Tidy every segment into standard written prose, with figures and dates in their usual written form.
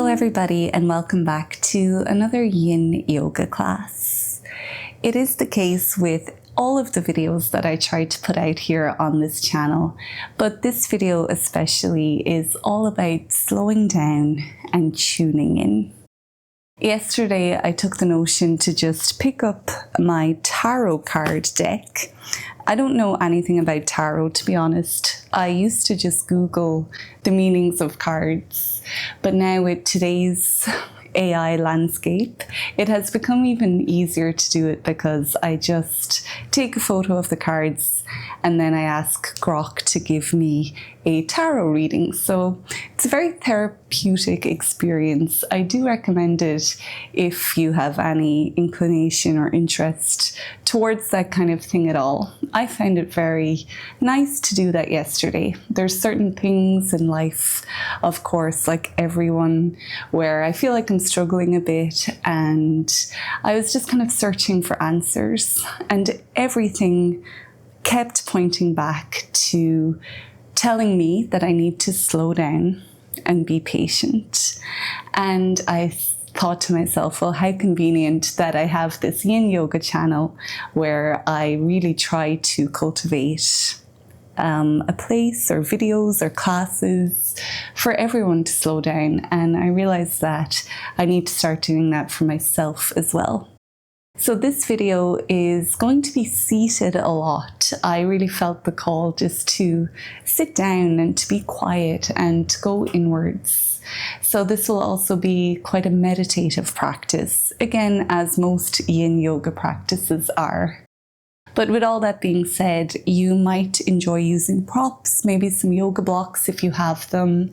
everybody, and welcome back to another Yin yoga class. It is the case with all of the videos that I try to put out here on this channel, but this video especially is all about slowing down and tuning in. Yesterday I took the notion to just pick up my tarot card deck. I don't know anything about tarot, to be honest. I used to just Google the meanings of cards, but now with today's AI landscape, it has become even easier to do it because I just take a photo of the cards and then I ask Grok to give me a tarot reading. So it's a very therapeutic experience. I do recommend it if you have any inclination or interest towards that kind of thing at all. I found it very nice to do that yesterday. There's certain things in life, of course, like everyone, where I feel like I'm struggling a bit, and I was just kind of searching for answers, and everything kept pointing back to telling me that I need to slow down and be patient. And I thought to myself, well, how convenient that I have this Yin yoga channel where I really try to cultivate a place or videos or classes for everyone to slow down. And I realized that I need to start doing that for myself as well. So this video is going to be seated a lot. I really felt the call just to sit down and to be quiet and to go inwards. So this will also be quite a meditative practice, again, as most Yin yoga practices are. But with all that being said, you might enjoy using props, maybe some yoga blocks if you have them.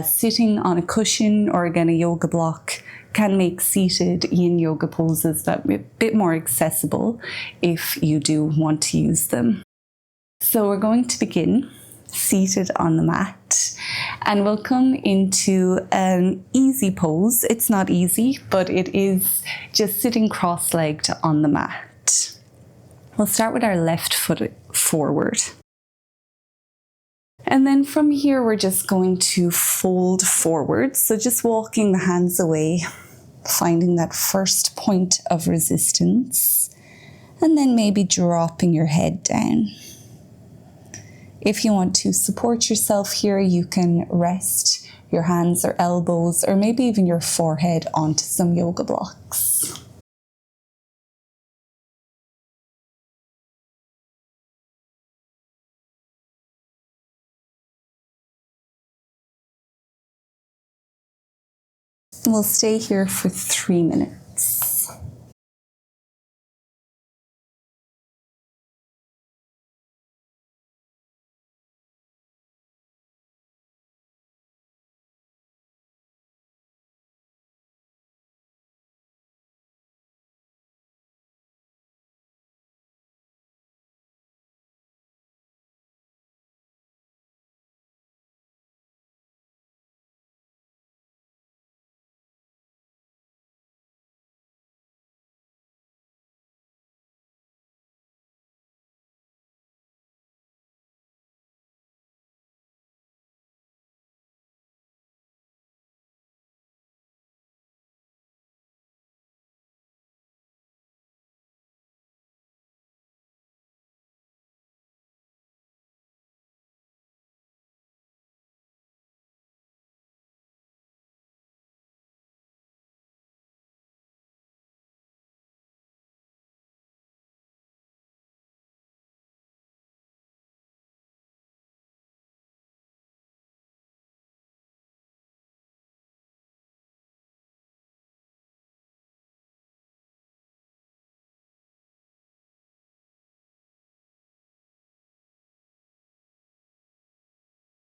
Sitting on a cushion or again a yoga block can make seated Yin yoga poses that a bit more accessible if you do want to use them. So we're going to begin seated on the mat, and we'll come into an easy pose. It's not easy, but it is just sitting cross-legged on the mat. We'll start with our left foot forward. And then from here, we're just going to fold forward. So just walking the hands away, finding that first point of resistance, and then maybe dropping your head down. If you want to support yourself here, you can rest your hands or elbows, or maybe even your forehead onto some yoga blocks. We'll stay here for 3 minutes.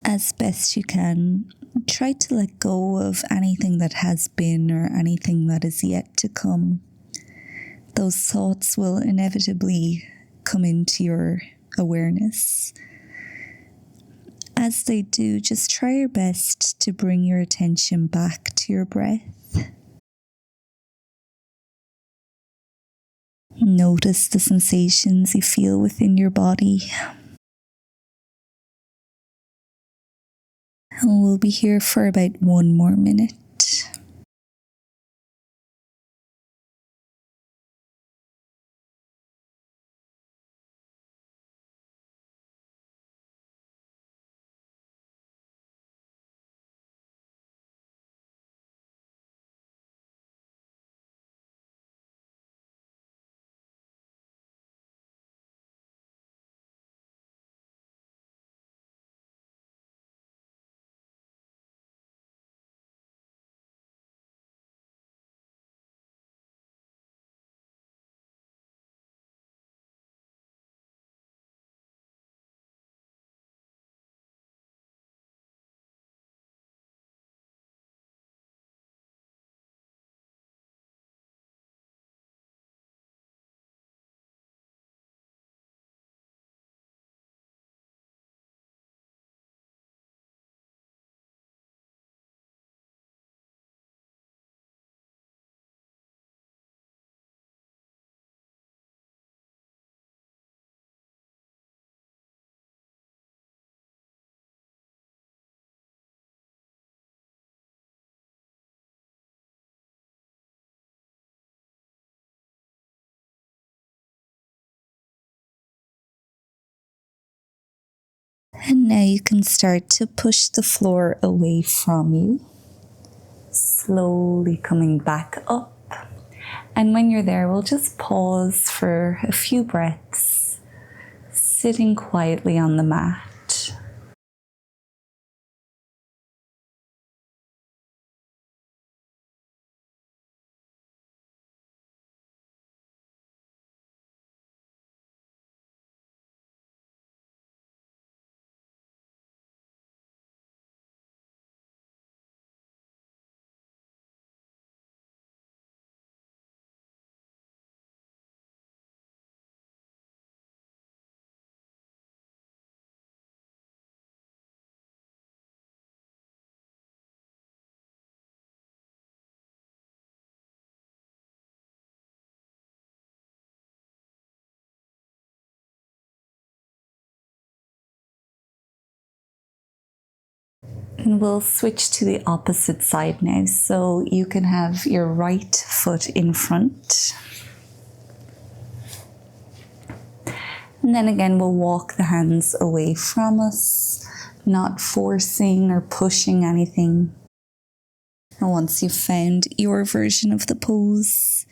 As best you can, try to let go of anything that has been or anything that is yet to come. Those thoughts will inevitably come into your awareness. As they do, just try your best to bring your attention back to your breath. Notice the sensations you feel within your body. And we'll be here for about 1 more minute. And now you can start to push the floor away from you, slowly coming back up. And when you're there, we'll just pause for a few breaths, sitting quietly on the mat. And we'll switch to the opposite side now. So you can have your right foot in front. And then again, we'll walk the hands away from us, not forcing or pushing anything. And once you've found your version of the pose,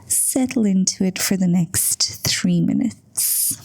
settle into it for the next 3 minutes.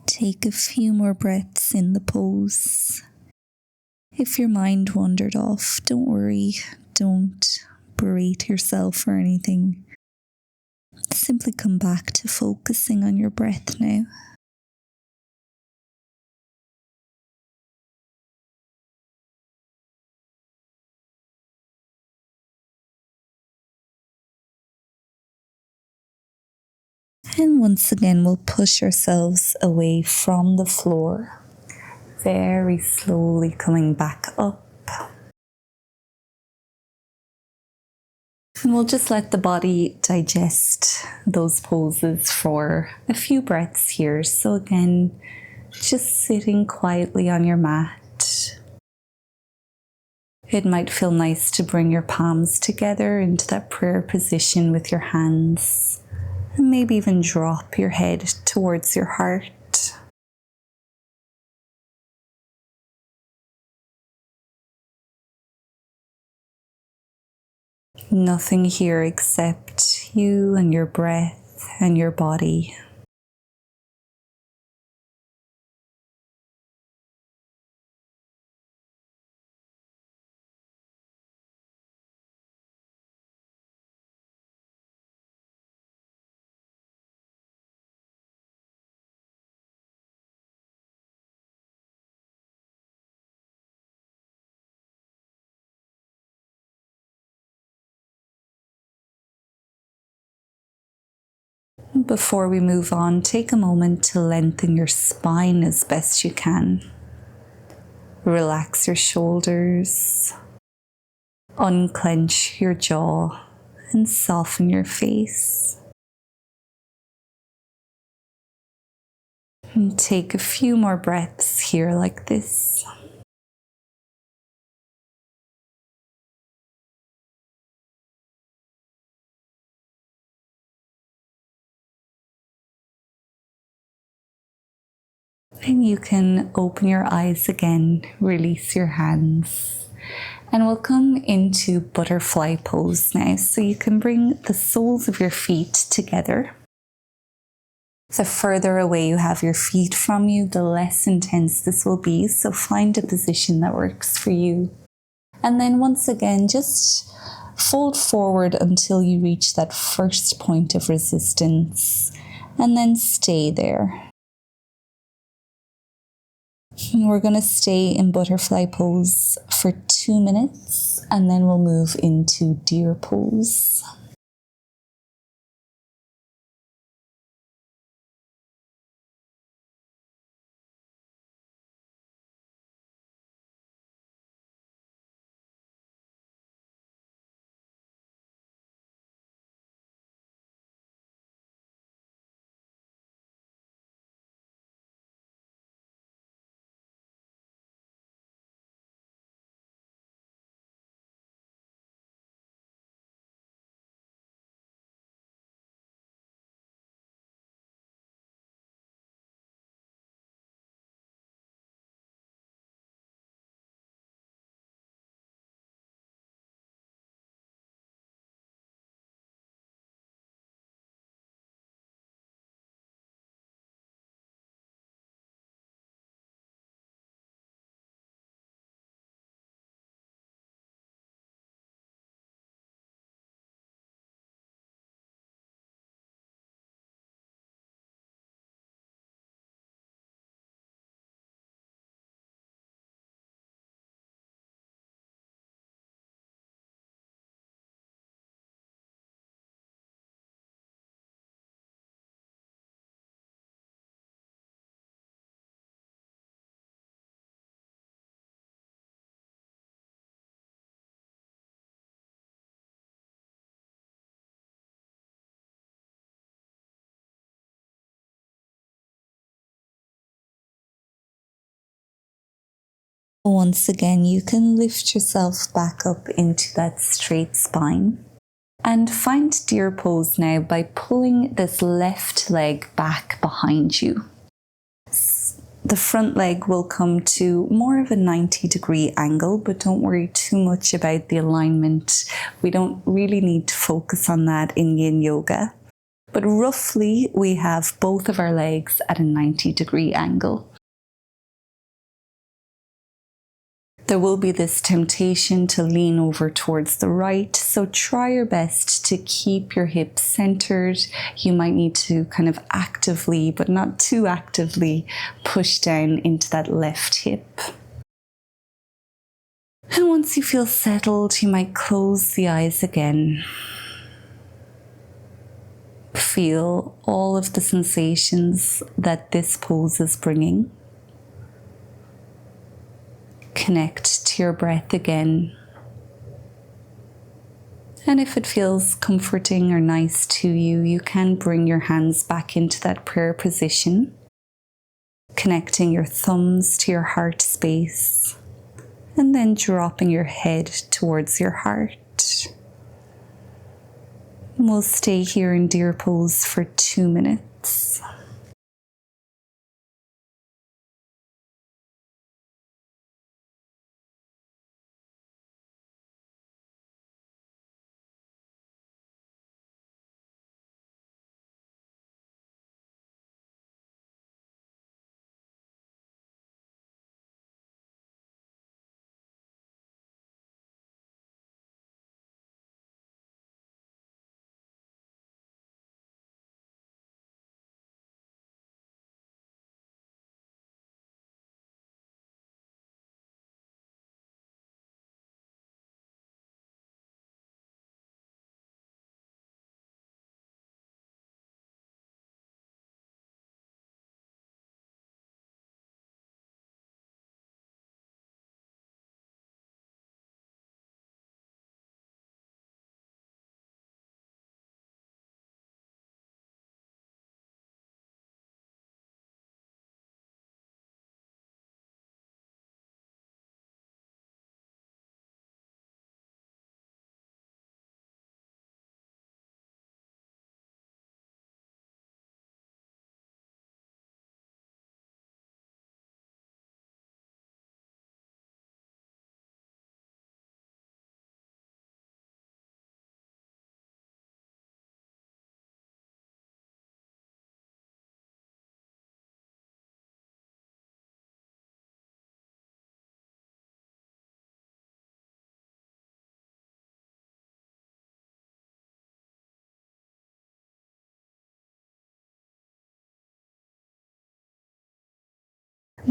Take a few more breaths in the pose. If your mind wandered off, don't worry, don't berate yourself or anything. Simply come back to focusing on your breath now. And once again, we'll push ourselves away from the floor, very slowly coming back up. And we'll just let the body digest those poses for a few breaths here. So again, just sitting quietly on your mat. It might feel nice to bring your palms together into that prayer position with your hands, and maybe even drop your head towards your heart. Nothing here except you and your breath and your body. Before we move on, take a moment to lengthen your spine as best you can. Relax your shoulders, unclench your jaw, and soften your face. And take a few more breaths here like this. And you can open your eyes again, release your hands, and we'll come into butterfly pose now. So you can bring the soles of your feet together. The further away you have your feet from you, the less intense this will be. So find a position that works for you. And then once again, just fold forward until you reach that first point of resistance, and then stay there. We're going to stay in butterfly pose for 2 minutes, and then we'll move into deer pose. Once again, you can lift yourself back up into that straight spine. And find deer pose now by pulling this left leg back behind you. The front leg will come to more of a 90-degree angle, but don't worry too much about the alignment. We don't really need to focus on that in yin yoga. But roughly, we have both of our legs at a 90-degree angle. There will be this temptation to lean over towards the right, so try your best to keep your hips centered. You might need to kind of actively, but not too actively, push down into that left hip. And once you feel settled, you might close the eyes again. Feel all of the sensations that this pose is bringing. Connect to your breath again. And if it feels comforting or nice to you, you can bring your hands back into that prayer position, connecting your thumbs to your heart space and then dropping your head towards your heart. And we'll stay here in deer pose for 2 minutes.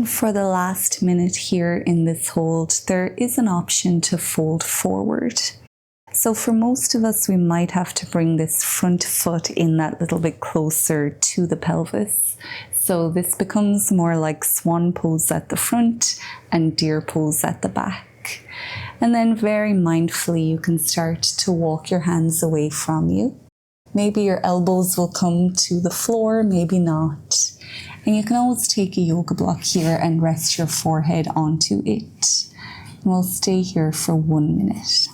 For the last minute here in this hold, there is an option to fold forward. So for most of us, we might have to bring this front foot in that little bit closer to the pelvis. So this becomes more like swan pose at the front and deer pose at the back. And then very mindfully, you can start to walk your hands away from you. Maybe your elbows will come to the floor, maybe not. And you can always take a yoga block here and rest your forehead onto it. And we'll stay here for 1 minute.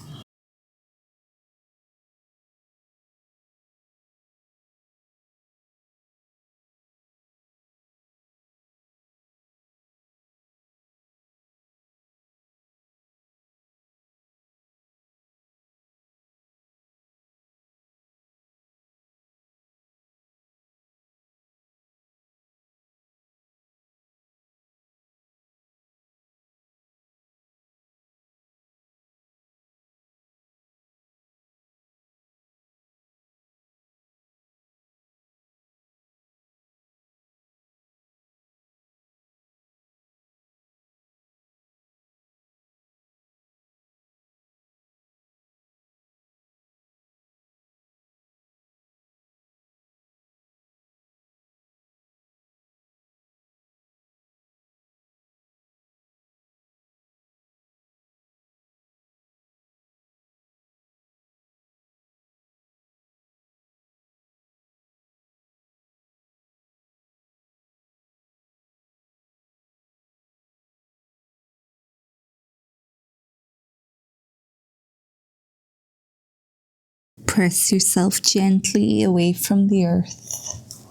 Press yourself gently away from the earth,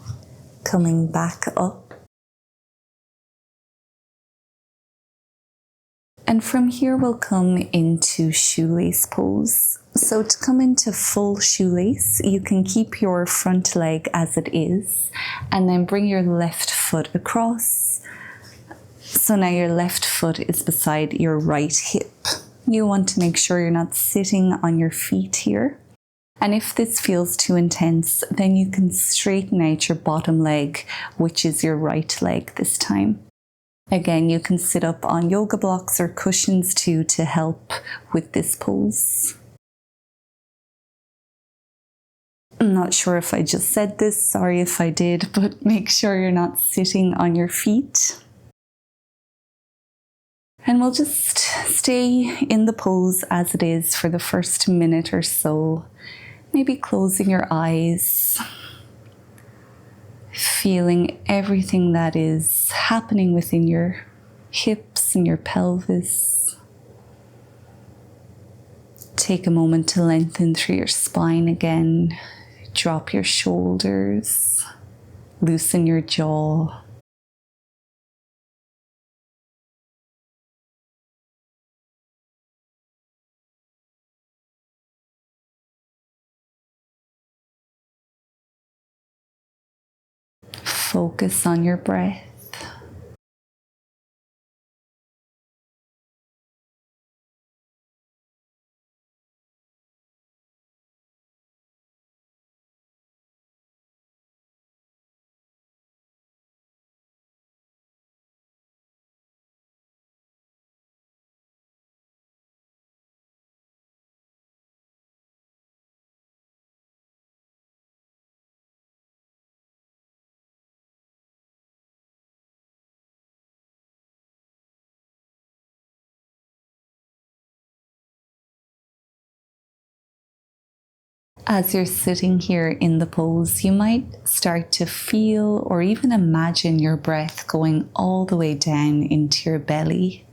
coming back up. And from here we'll come into shoelace pose. So to come into full shoelace, you can keep your front leg as it is, and then bring your left foot across. So now your left foot is beside your right hip. You want to make sure you're not sitting on your feet here. And if this feels too intense, then you can straighten out your bottom leg, which is your right leg this time. Again, you can sit up on yoga blocks or cushions too to help with this pose. I'm not sure if I just said this, sorry if I did, but make sure you're not sitting on your feet. And we'll just stay in the pose as it is for the first minute or so. Maybe closing your eyes, feeling everything that is happening within your hips and your pelvis. Take a moment to lengthen through your spine again. Drop your shoulders. Loosen your jaw. Focus on your breath. As you're sitting here in the pose, you might start to feel or even imagine your breath going all the way down into your belly.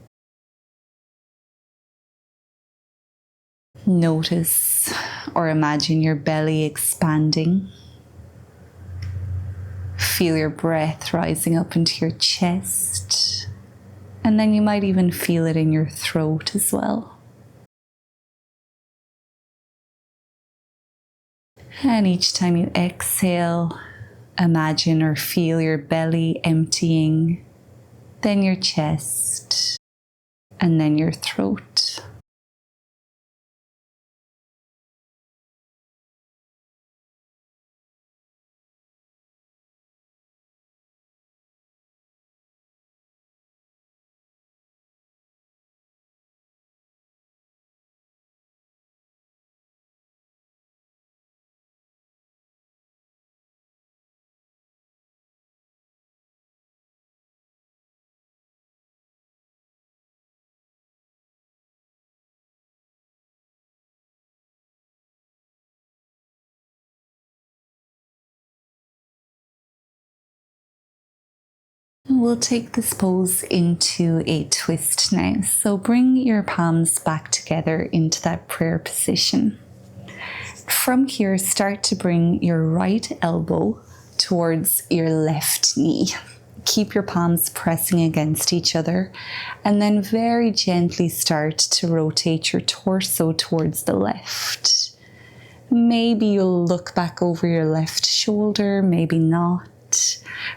Notice or imagine your belly expanding. Feel your breath rising up into your chest, and then you might even feel it in your throat as well. And each time you exhale, imagine or feel your belly emptying, then your chest, and then your throat. We'll take this pose into a twist now. So bring your palms back together into that prayer position. From here, start to bring your right elbow towards your left knee. Keep your palms pressing against each other, and then very gently start to rotate your torso towards the left. Maybe you'll look back over your left shoulder, maybe not.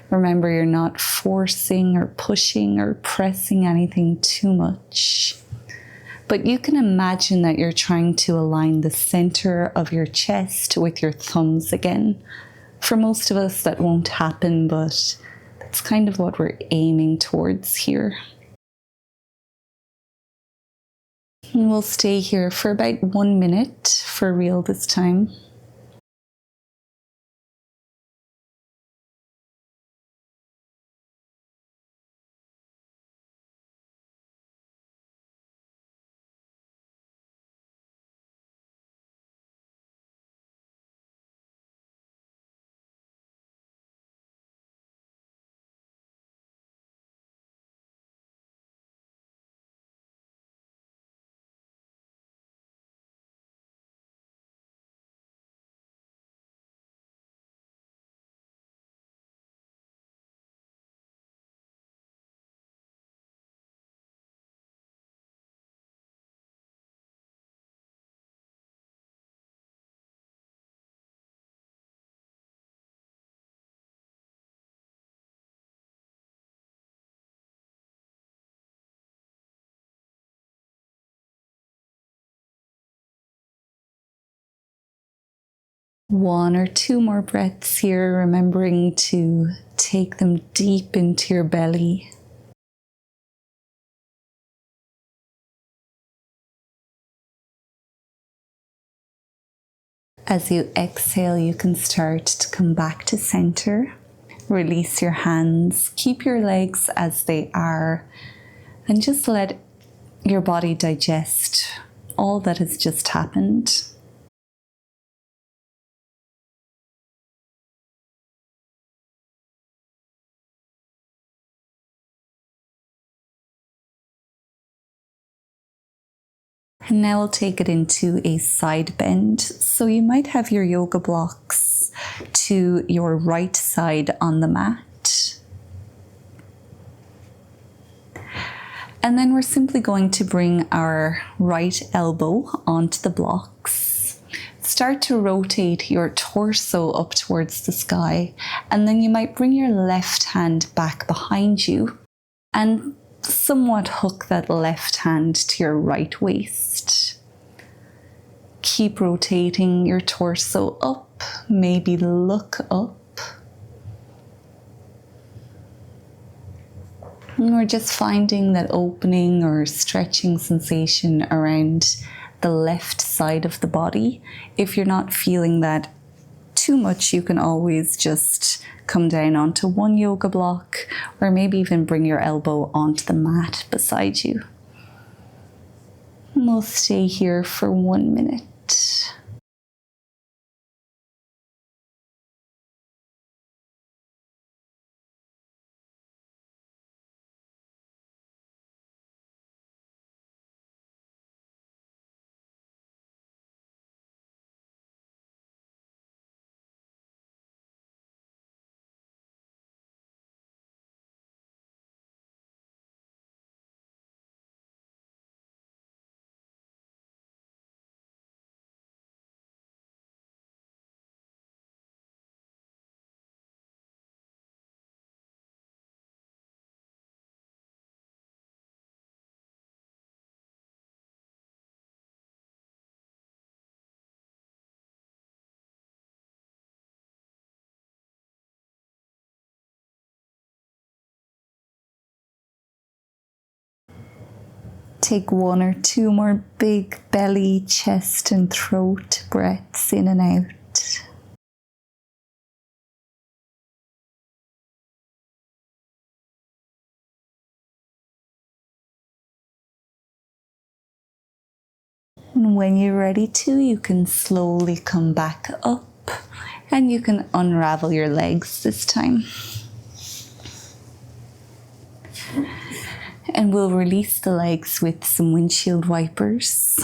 Remember, you're not forcing or pushing or pressing anything too much. But you can imagine that you're trying to align the center of your chest with your thumbs again. For most of us, that won't happen, but that's kind of what we're aiming towards here. And we'll stay here for about 1 minute for real this time. One or two more breaths here, remembering to take them deep into your belly. As you exhale, you can start to come back to center. Release your hands, keep your legs as they are, and just let your body digest all that has just happened. And now we'll take it into a side bend. So you might have your yoga blocks to your right side on the mat. And then we're simply going to bring our right elbow onto the blocks. Start to rotate your torso up towards the sky. And then you might bring your left hand back behind you and somewhat hook that left hand to your right waist. Keep rotating your torso up, maybe look up. And we're just finding that opening or stretching sensation around the left side of the body. If you're not feeling that too much, you can always just come down onto one yoga block, or maybe even bring your elbow onto the mat beside you. And we'll stay here for 1 minute. Take 1 or 2 more big belly, chest and throat breaths in and out. And when you're ready to, you can slowly come back up and you can unravel your legs this time. And we'll release the legs with some windshield wipers.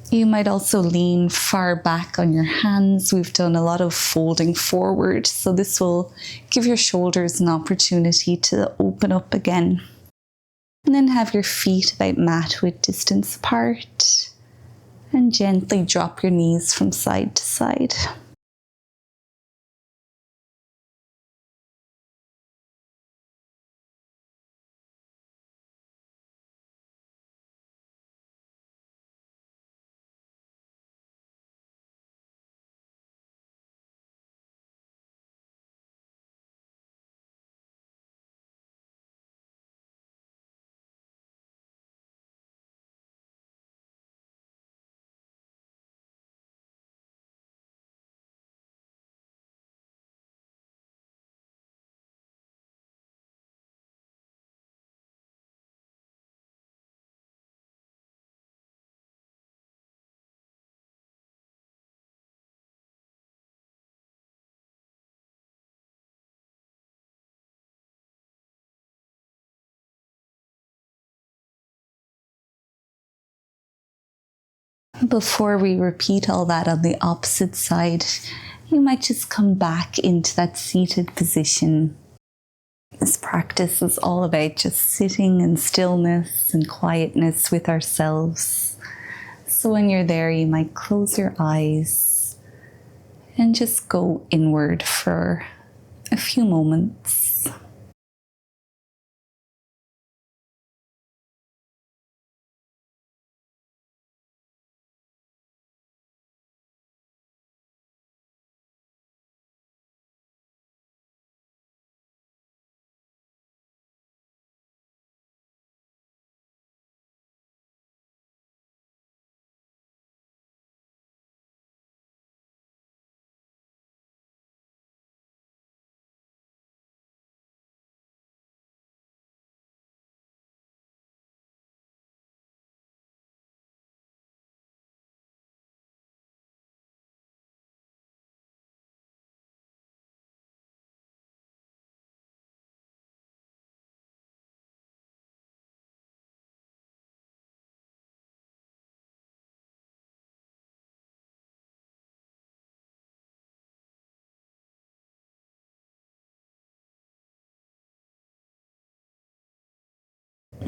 You might also lean far back on your hands. We've done a lot of folding forward, so this will give your shoulders an opportunity to open up again. And then have your feet about mat width distance apart. And gently drop your knees from side to side. Before we repeat all that on the opposite side, you might just come back into that seated position. This practice is all about just sitting in stillness and quietness with ourselves. So when you're there, you might close your eyes and just go inward for a few moments.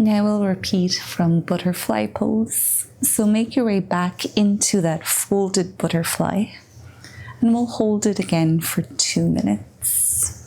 Now we'll repeat from butterfly pose. So make your way back into that folded butterfly, and we'll hold it again for 2 minutes.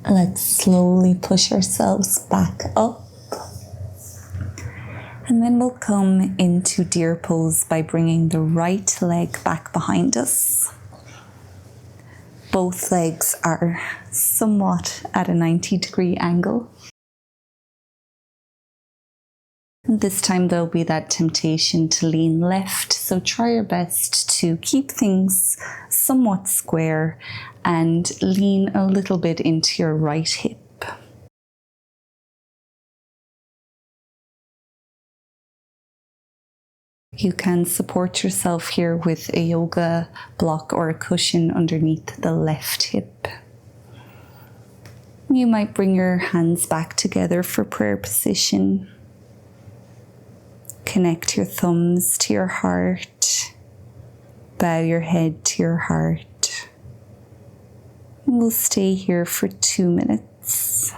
Let's slowly push ourselves back up. And then we'll come into deer pose by bringing the right leg back behind us. Both legs are somewhat at a 90-degree angle. And this time there'll be that temptation to lean left, so try your best to keep things somewhat square and lean a little bit into your right hip. You can support yourself here with a yoga block or a cushion underneath the left hip. You might bring your hands back together for prayer position. Connect your thumbs to your heart. Bow your head to your heart. And we'll stay here for 2 minutes.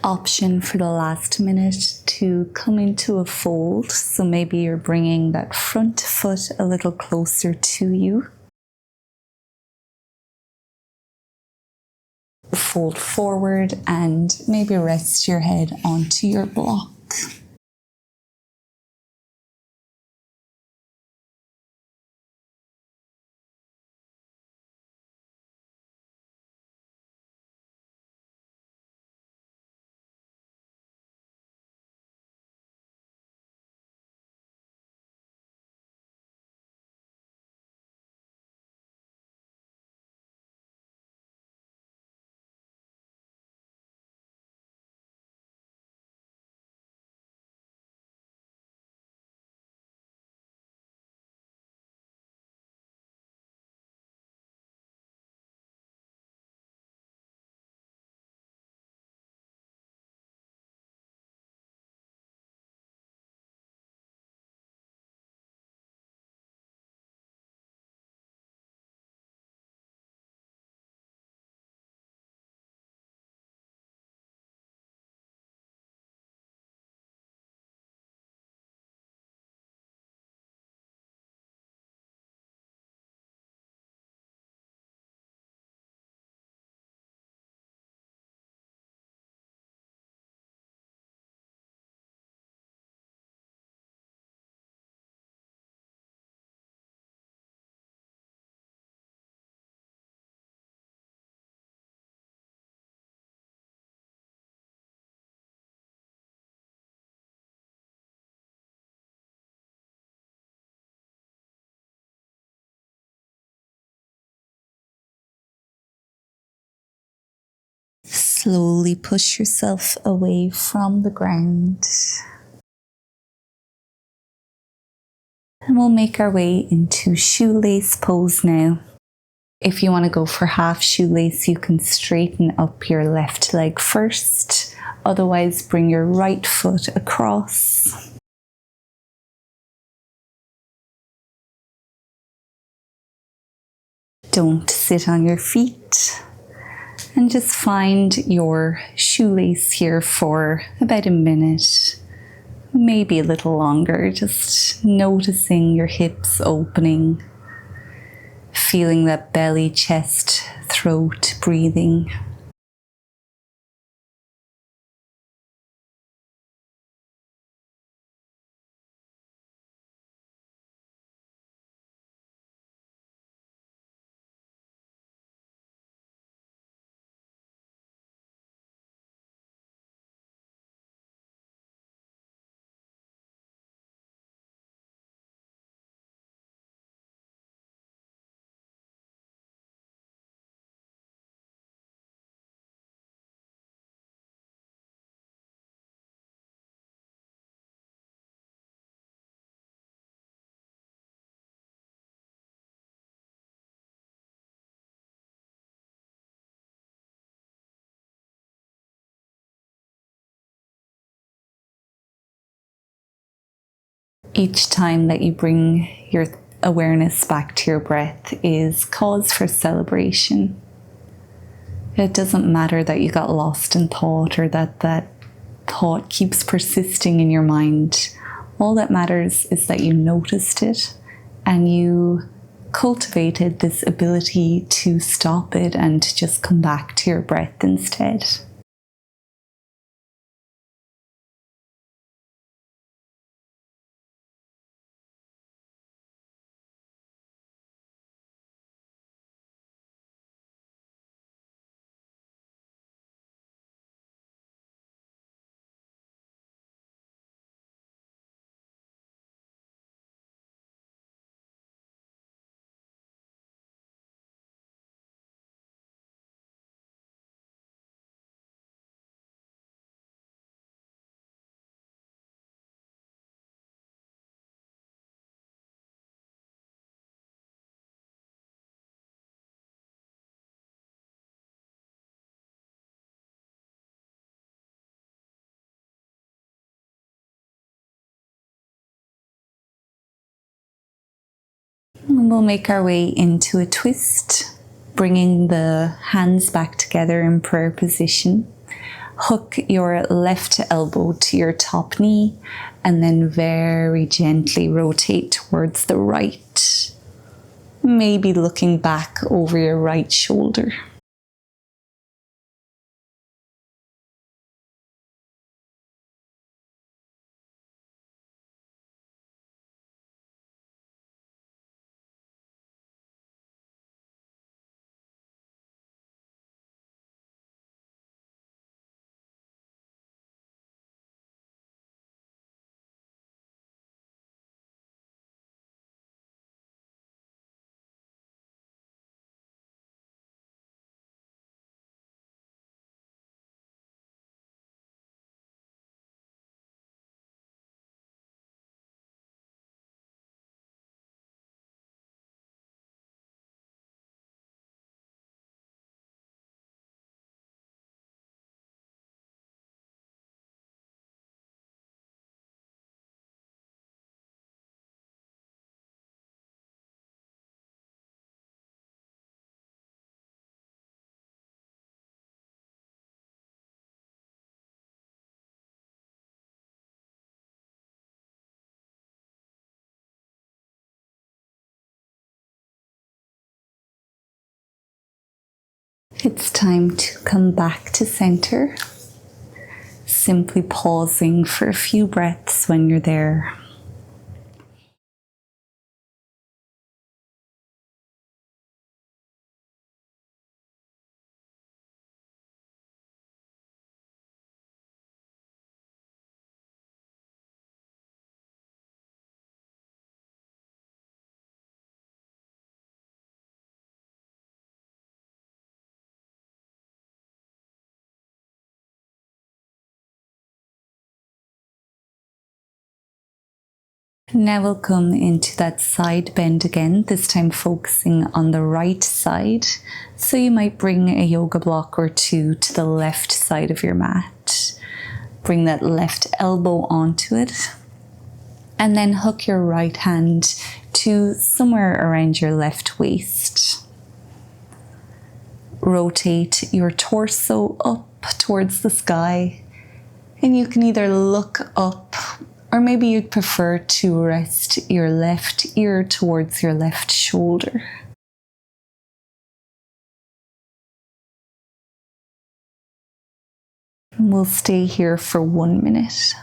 Option for the last minute to come into a fold. So maybe you're bringing that front foot a little closer to you. Fold forward and maybe rest your head onto your block. Slowly push yourself away from the ground. And we'll make our way into shoelace pose now. If you want to go for half shoelace, you can straighten up your left leg first. Otherwise, bring your right foot across. Don't sit on your feet. And just find your shoelace here for about a minute, maybe a little longer, just noticing your hips opening, feeling that belly, chest, throat breathing. Each time that you bring your awareness back to your breath is cause for celebration. It doesn't matter that you got lost in thought or that thought keeps persisting in your mind. All that matters is that you noticed it and you cultivated this ability to stop it and just come back to your breath instead. And we'll make our way into a twist, bringing the hands back together in prayer position. Hook your left elbow to your top knee and then very gently rotate towards the right. Maybe looking back over your right shoulder. It's time to come back to center. Simply pausing for a few breaths when you're there. Now we'll come into that side bend again, this time focusing on the right side. So you might bring a yoga block or two to the left side of your mat. Bring that left elbow onto it. And then hook your right hand to somewhere around your left waist. Rotate your torso up towards the sky. And you can either look up, or maybe you'd prefer to rest your left ear towards your left shoulder. And we'll stay here for 1 minute.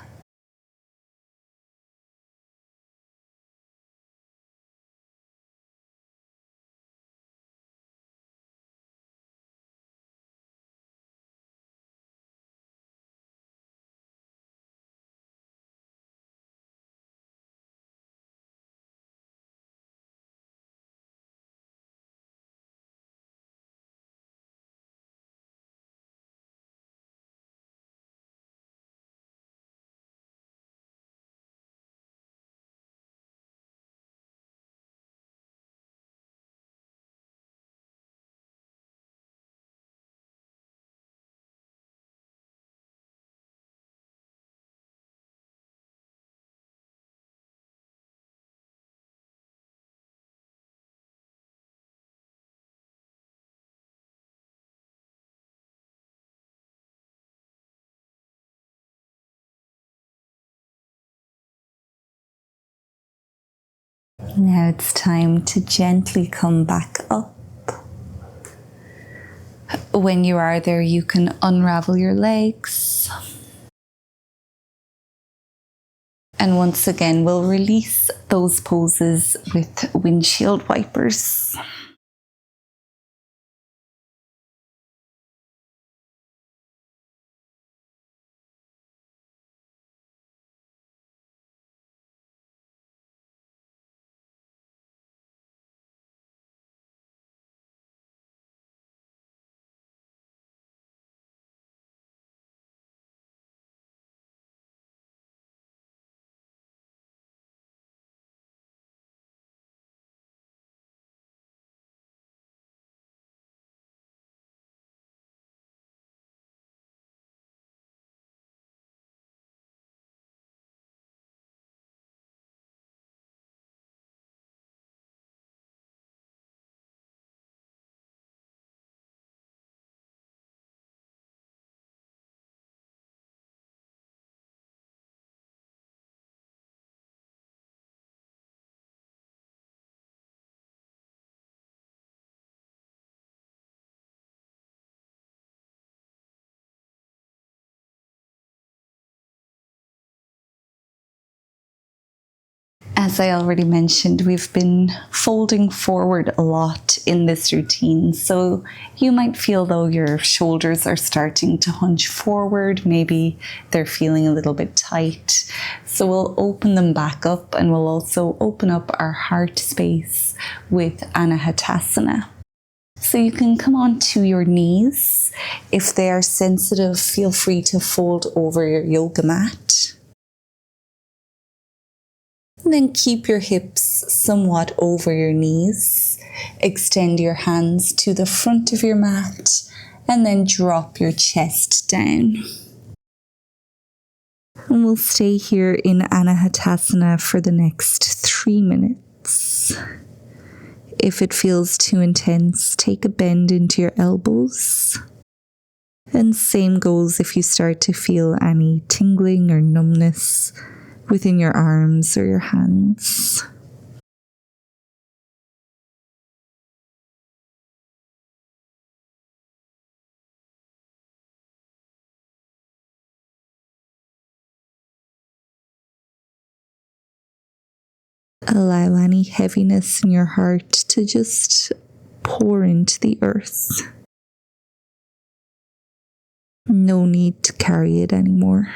Now it's time to gently come back up. When you are there, you can unravel your legs. And once again, we'll release those poses with windshield wipers. As I already mentioned, we've been folding forward a lot in this routine. So you might feel though your shoulders are starting to hunch forward. Maybe they're feeling a little bit tight. So we'll open them back up, and we'll also open up our heart space with Anahatasana. So you can come onto your knees. If they are sensitive, feel free to fold over your yoga mat. And then keep your hips somewhat over your knees. Extend your hands to the front of your mat, and then drop your chest down. And we'll stay here in Anahatasana for the next 3 minutes. If it feels too intense, take a bend into your elbows. And same goes if you start to feel any tingling or numbness within your arms or your hands. Allow any heaviness in your heart to just pour into the earth. No need to carry it anymore.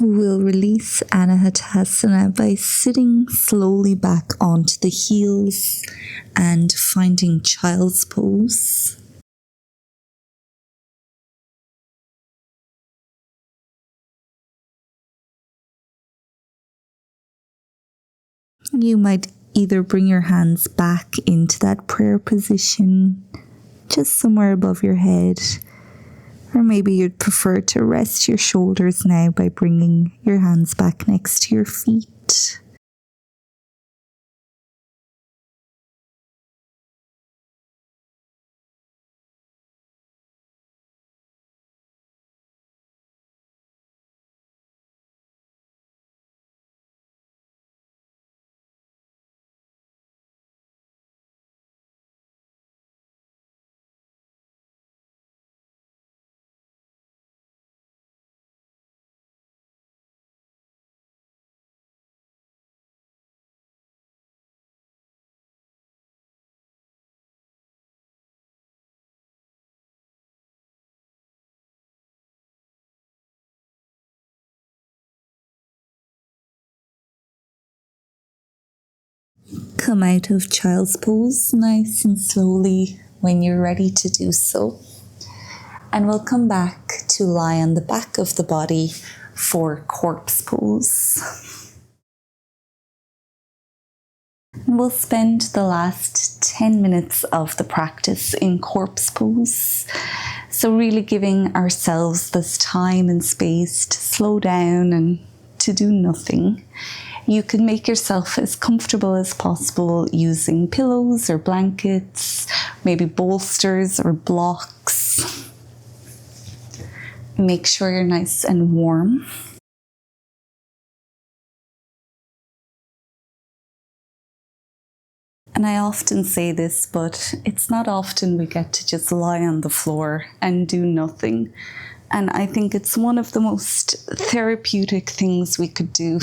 We'll release Anahatasana by sitting slowly back onto the heels and finding child's pose. You might either bring your hands back into that prayer position, just somewhere above your head, or maybe you'd prefer to rest your shoulders now by bringing your hands back next to your feet. Come out of child's pose nice and slowly when you're ready to do so. And we'll come back to lie on the back of the body for corpse pose. And we'll spend the last 10 minutes of the practice in corpse pose. So really giving ourselves this time and space to slow down and to do nothing. You can make yourself as comfortable as possible using pillows or blankets, maybe bolsters or blocks. Make sure you're nice and warm. And I often say this, but it's not often we get to just lie on the floor and do nothing. And I think it's one of the most therapeutic things we could do.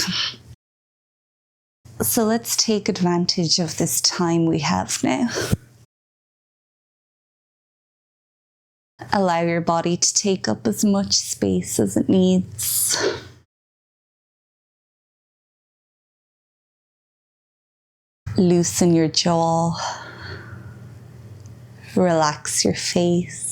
So let's take advantage of this time we have now. Allow your body to take up as much space as it needs. Loosen your jaw. Relax your face.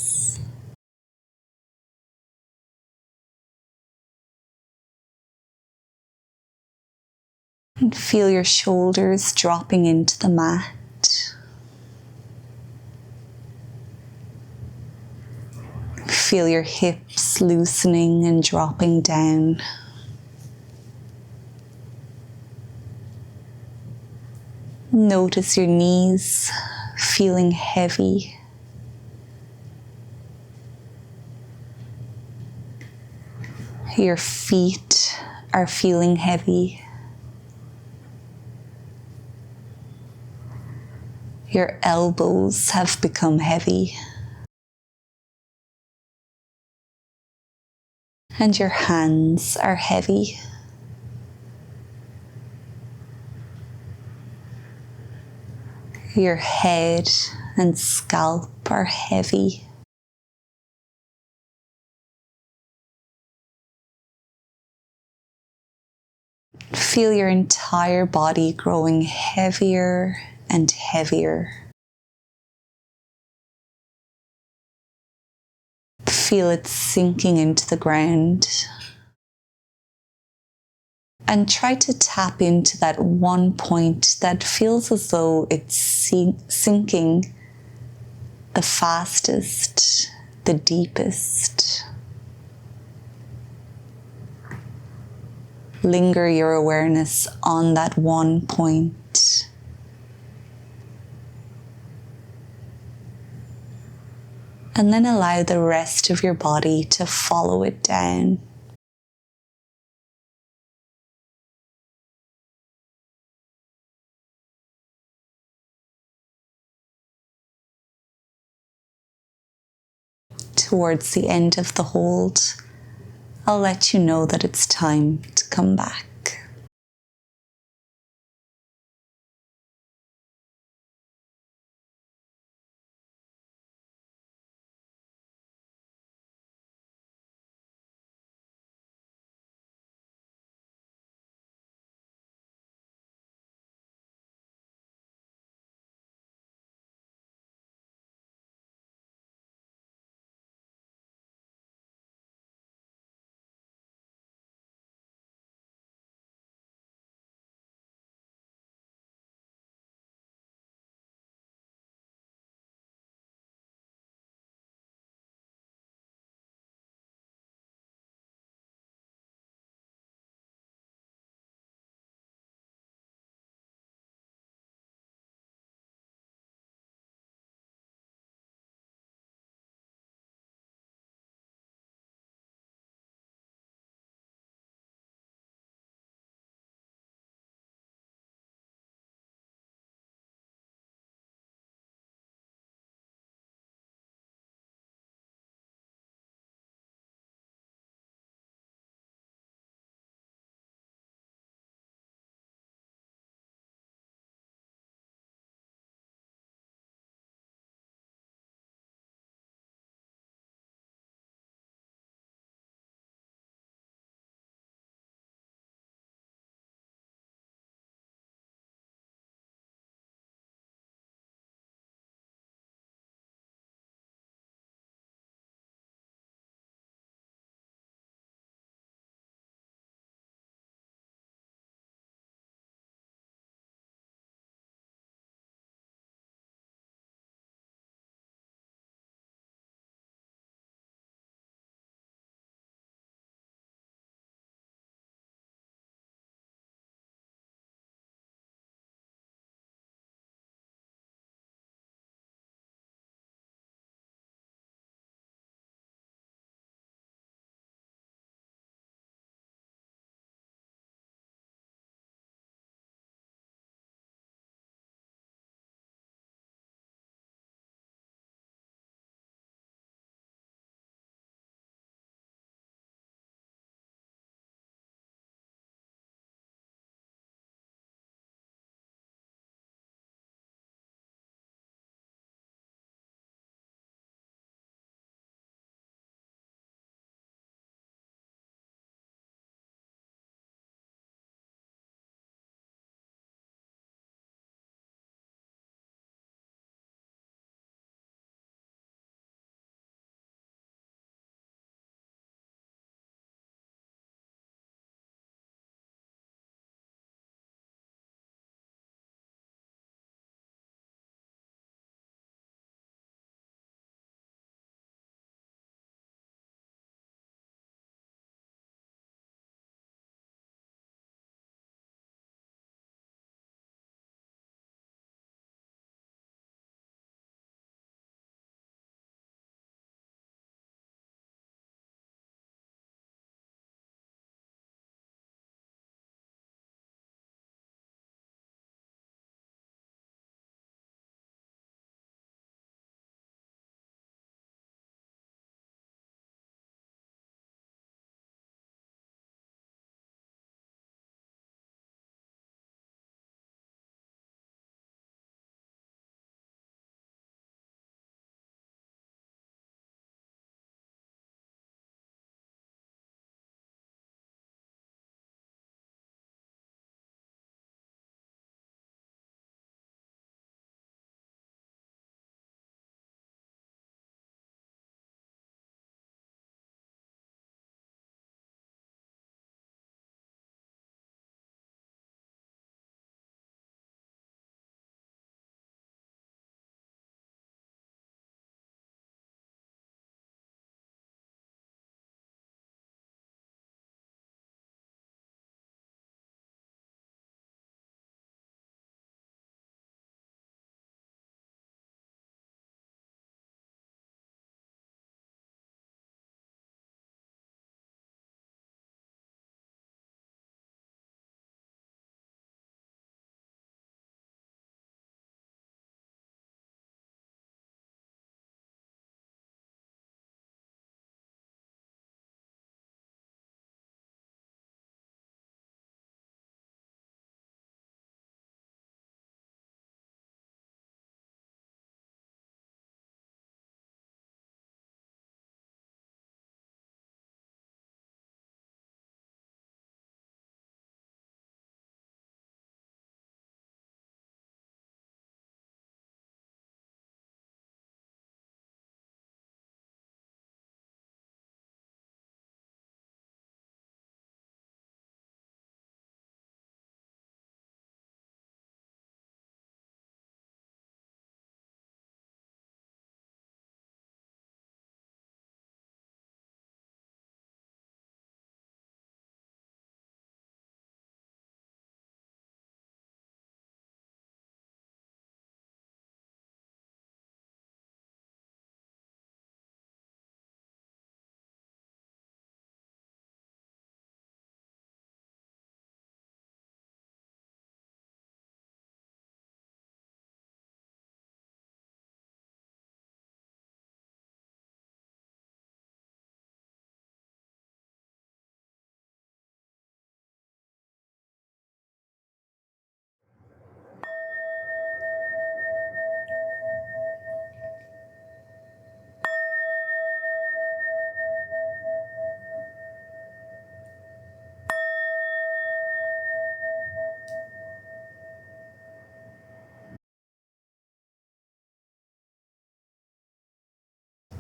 And feel your shoulders dropping into the mat. Feel your hips loosening and dropping down. Notice your knees feeling heavy. Your feet are feeling heavy. Your elbows have become heavy. And your hands are heavy. Your head and scalp are heavy. Feel your entire body growing heavier and heavier. Feel it sinking into the ground. And try to tap into that one point that feels as though it's sinking the fastest, the deepest. Linger your awareness on that one point. And then allow the rest of your body to follow it down. Towards the end of the hold, I'll let you know that it's time to come back.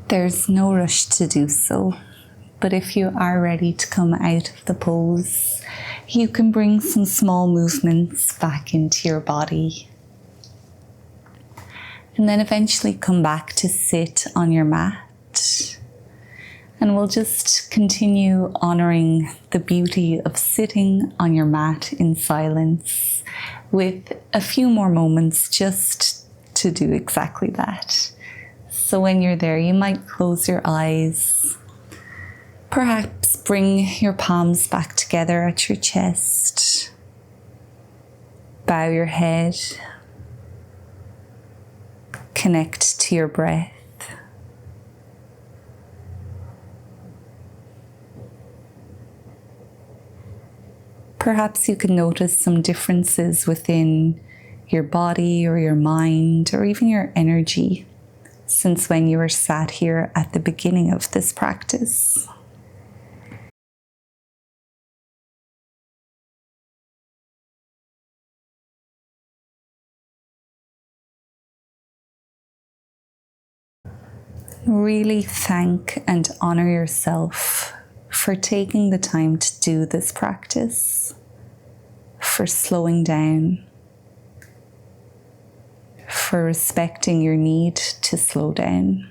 There's no rush to do so, but if you are ready to come out of the pose, you can bring some small movements back into your body. And then eventually come back to sit on your mat. And we'll just continue honoring the beauty of sitting on your mat in silence with a few more moments just to do exactly that. So when you're there, you might close your eyes, perhaps bring your palms back together at your chest, bow your head, connect to your breath. Perhaps you can notice some differences within your body or your mind or even your energy since when you were sat here at the beginning of this practice. Really thank and honor yourself for taking the time to do this practice, for slowing down, for respecting your need to slow down,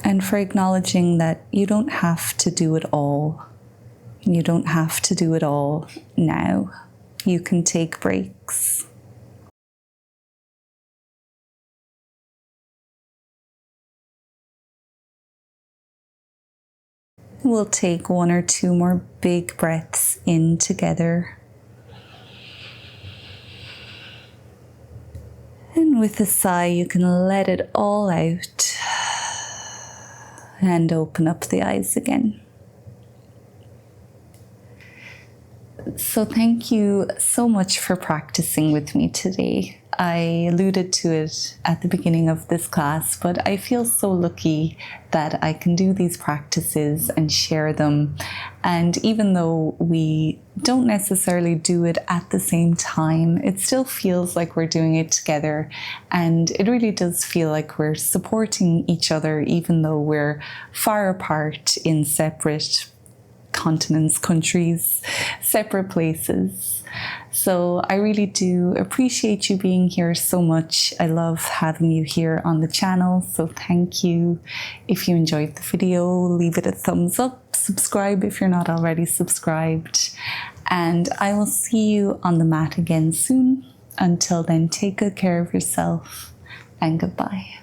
and for acknowledging that you don't have to do it all. You don't have to do it all now. You can take breaks. We'll take 1 or 2 more big breaths in together. And with a sigh, you can let it all out and open up the eyes again. So thank you so much for practicing with me today. I alluded to it at the beginning of this class, but I feel so lucky that I can do these practices and share them. And even though we don't necessarily do it at the same time, it still feels like we're doing it together. And it really does feel like we're supporting each other, even though we're far apart in separate continents, countries, separate places. So I really do appreciate you being here so much. I love having you here on the channel, so thank you. If you enjoyed the video, leave it a thumbs up, subscribe if you're not already subscribed, and I will see you on the mat again soon. Until then, take good care of yourself and goodbye.